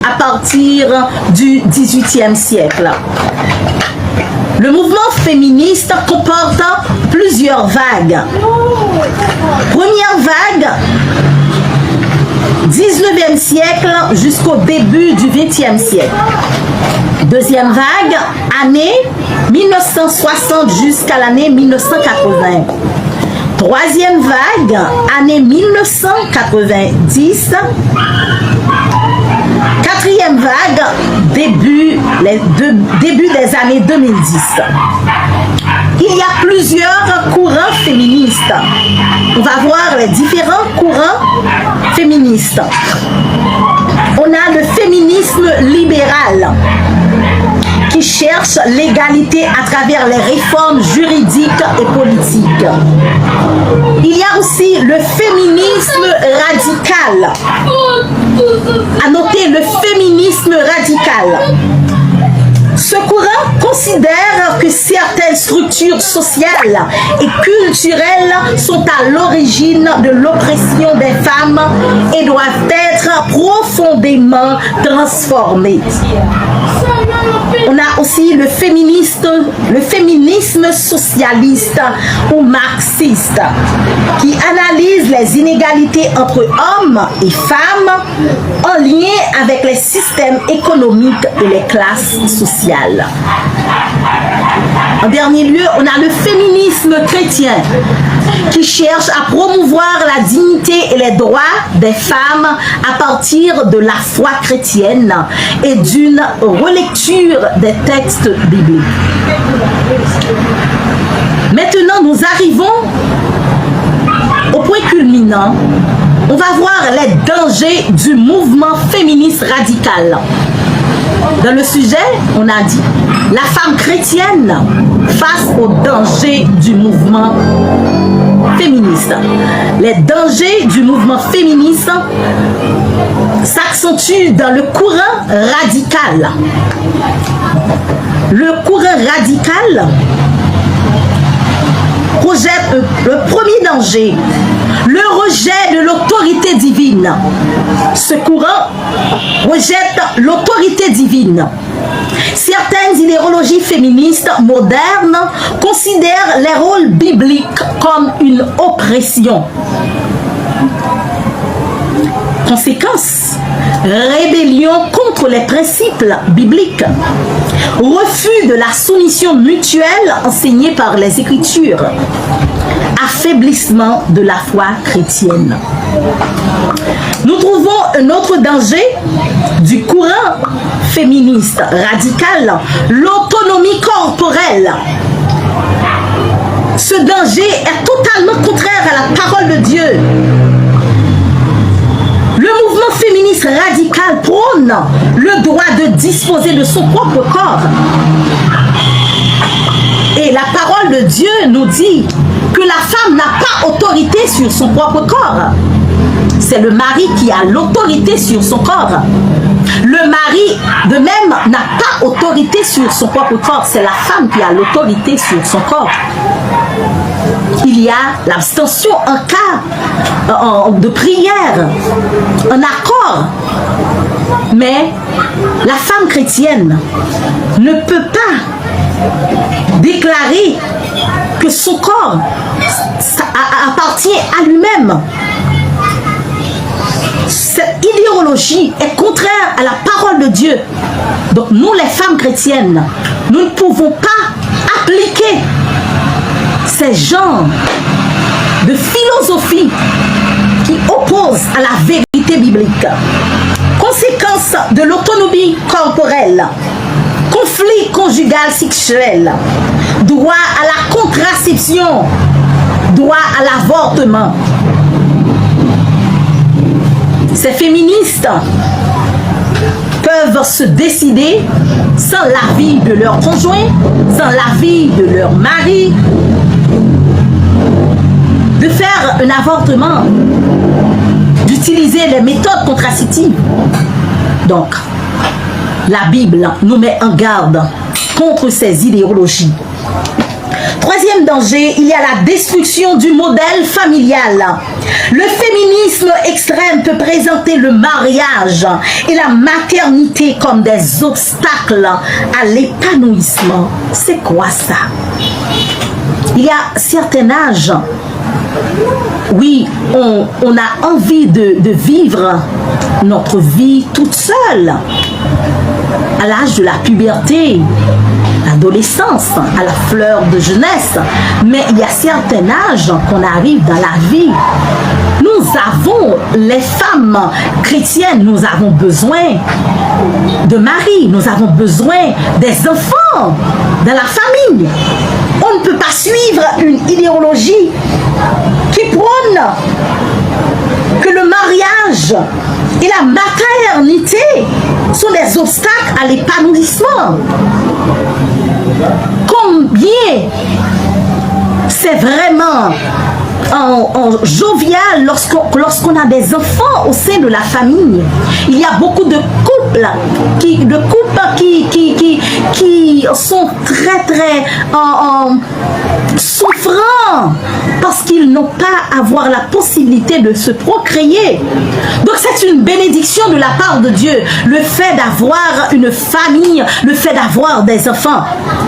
à partir du XVIIIe siècle. Le mouvement féministe comporte plusieurs vagues. Première vague, 19e siècle jusqu'au début du 20e siècle. Deuxième vague, année 1960 jusqu'à l'année 1980. Troisième vague, année 1990. Quatrième vague, début des années 2010. Il y a plusieurs courants féministes. On va voir les différents courants féministes. On a le féminisme libéral qui cherche l'égalité à travers les réformes juridiques et politiques. Il y a aussi le féminisme radical. À noter le féminisme radical. Ce courant considère que certaines structures sociales et culturelles sont à l'origine de l'oppression des femmes et doivent être profondément transformées. On a aussi le féminisme socialiste ou marxiste qui analyse les inégalités entre hommes et femmes en lien avec les systèmes économiques et les classes sociales. En dernier lieu, on a le féminisme chrétien qui cherche à promouvoir la dignité et les droits des femmes à partir de la foi chrétienne et d'une relecture des textes bibliques. Maintenant, nous arrivons au point culminant. On va voir les dangers du mouvement féministe radical. Dans le sujet, on a dit la femme chrétienne face aux dangers du mouvement féministe. Les dangers du mouvement féministe s'accentuent dans le courant radical. Le courant radical projette le premier danger, le rejet de l'autorité divine. Ce courant rejette l'autorité divine. Certaines idéologies féministes modernes considèrent les rôles bibliques comme une oppression. Conséquence, rébellion contre les principes bibliques, refus de la soumission mutuelle enseignée par les Écritures, affaiblissement de la foi chrétienne. Nous trouvons un autre danger du courant féministe radical, l'autonomie corporelle. Ce danger est totalement contraire à la parole de Dieu. Le mouvement féministe radical prône le droit de disposer de son propre corps. Et la parole de Dieu nous dit que la femme n'a pas autorité sur son propre corps. C'est le mari qui a l'autorité sur son corps. Le mari, de même, n'a pas autorité sur son propre corps. C'est la femme qui a l'autorité sur son corps. Il y a l'abstention en cas de prière, un accord. Mais la femme chrétienne ne peut pas déclarer que son corps appartient à lui-même. Cette idéologie est contraire à la parole de Dieu. Donc nous, les femmes chrétiennes, nous ne pouvons pas appliquer ces genres de philosophie qui opposent à la vérité biblique. Conséquence de l'autonomie corporelle, conflit conjugal sexuel, droit à la contraception, droit à l'avortement. Ces féministes peuvent se décider sans l'avis de leur conjoint, sans l'avis de leur mari, de faire un avortement, d'utiliser les méthodes contraceptives. Donc, la Bible nous met en garde contre ces idéologies. Troisième danger, il y a la destruction du modèle familial. Le féminisme extrême peut présenter le mariage et la maternité comme des obstacles à l'épanouissement. C'est quoi ça? Il y a certains âges, oui, on a envie de vivre notre vie toute seule. À l'âge de la puberté, l'adolescence, à la fleur de jeunesse. Mais il y a certains âges qu'on arrive dans la vie. Nous avons, les femmes chrétiennes, nous avons besoin de mari, nous avons besoin des enfants dans la famille. On ne peut pas suivre une idéologie qui prône que le mariage et la maternité sont des obstacles à l'épanouissement. Combien c'est vraiment en jovial lorsqu'on a des enfants au sein de la famille. Il y a beaucoup de couples qui sont très souffrants parce qu'ils n'ont pas à avoir la possibilité de se procréer. Donc c'est une bénédiction de la part de Dieu, le fait d'avoir une famille, le fait d'avoir des enfants.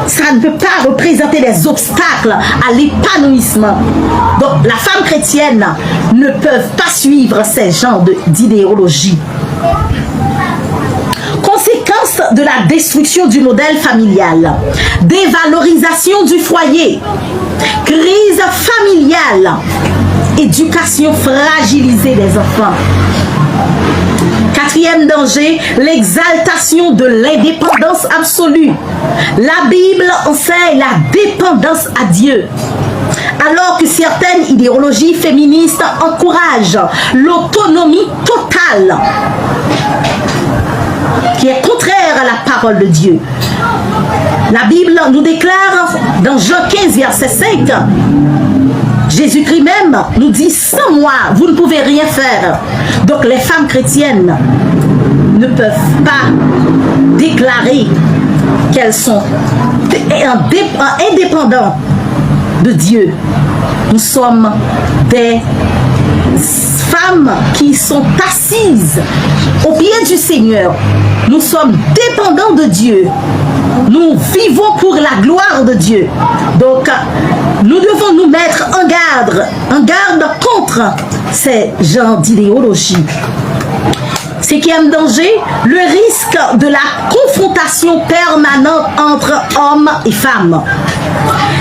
Ça ne peut pas représenter des obstacles à l'épanouissement. Donc la femme chrétienne ne peut pas suivre ces genres d'idéologie. Conséquence de la destruction du modèle familial, dévalorisation du foyer, crise familiale, éducation fragilisée des enfants. Quatrième danger, l'exaltation de l'indépendance absolue. La Bible enseigne la dépendance à Dieu. Alors que certaines idéologies féministes encouragent l'autonomie totale, qui est contraire à la parole de Dieu. La Bible nous déclare dans Jean 15, verset 5, Jésus-Christ même nous dit, sans moi, vous ne pouvez rien faire. Donc les femmes chrétiennes ne peuvent pas déclarer qu'elles sont indépendantes de Dieu. Nous sommes des femmes qui sont assises au pied du Seigneur. Nous sommes dépendants de Dieu. Nous vivons pour la gloire de Dieu. Donc, nous devons nous mettre en garde contre ces genres d'idéologie. Cinquième danger, le risque de la confrontation permanente entre hommes et femmes.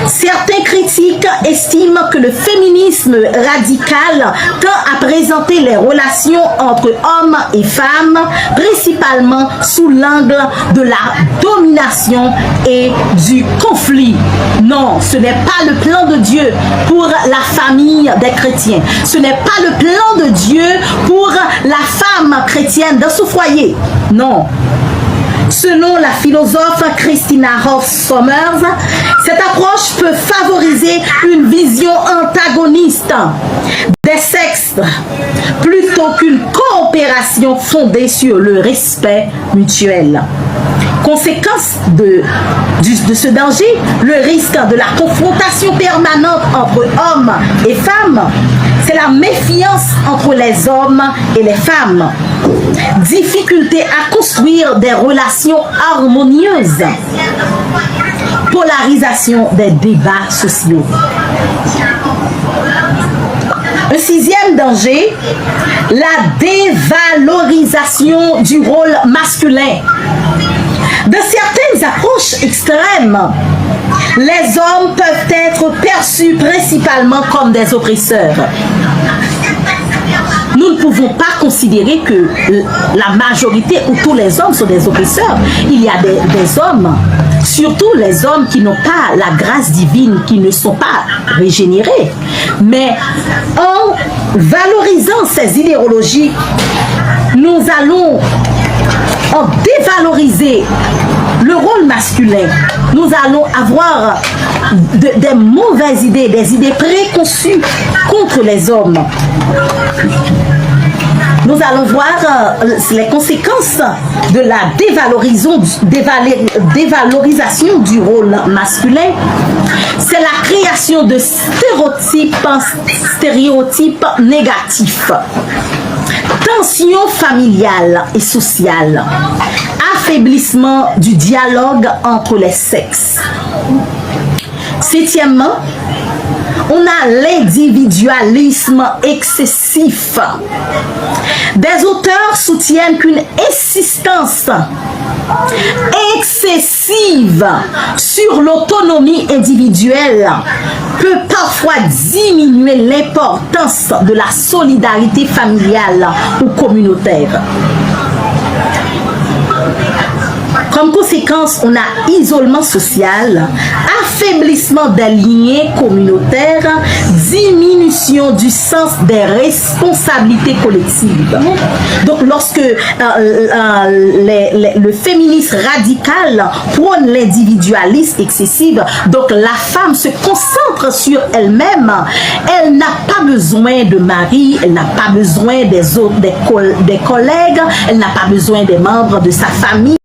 Certains critiques estiment que le féminisme radical tend à présenter les relations entre hommes et femmes principalement sous l'angle de la domination et du conflit. Non, ce n'est pas le plan de Dieu pour la famille des chrétiens. Ce n'est pas le plan de Dieu pour la femme chrétienne dans ce foyer. Non. Selon la philosophe Christina Hoff Sommers, cette approche peut favoriser une vision antagoniste des sexes plutôt qu'une coopération fondée sur le respect mutuel. Conséquence de ce danger, le risque de la confrontation permanente entre hommes et femmes, c'est la méfiance entre les hommes et les femmes. Difficulté à construire des relations harmonieuses. Polarisation des débats sociaux. Un sixième danger, la dévalorisation du rôle masculin. Dans certaines approches extrêmes, les hommes peuvent être perçus principalement comme des oppresseurs. Nous ne pouvons pas considérer que la majorité ou tous les hommes sont des oppresseurs. Il y a des hommes, surtout les hommes qui n'ont pas la grâce divine, qui ne sont pas régénérés. Mais en valorisant ces idéologies, nous allons en dévaloriser le rôle masculin. Nous allons avoir des mauvaises idées, des idées préconçues contre les hommes. nous allons voir les conséquences de la dévalorisation du rôle masculin. C'est la création de stéréotypes négatifs. Tension familiale et sociale. Affaiblissement du dialogue entre les sexes. Septièmement, on a l'individualisme excessif. Des auteurs soutiennent qu'une insistance excessive sur l'autonomie individuelle peut parfois diminuer l'importance de la solidarité familiale ou communautaire. Comme conséquence, on a isolement social, affaiblissement des liens communautaires, diminution du sens des responsabilités collectives. Donc, lorsque le féminisme radical prône l'individualisme excessif, donc la femme se concentre sur elle-même. Elle n'a pas besoin de mari, elle n'a pas besoin des autres, des collègues, elle n'a pas besoin des membres de sa famille.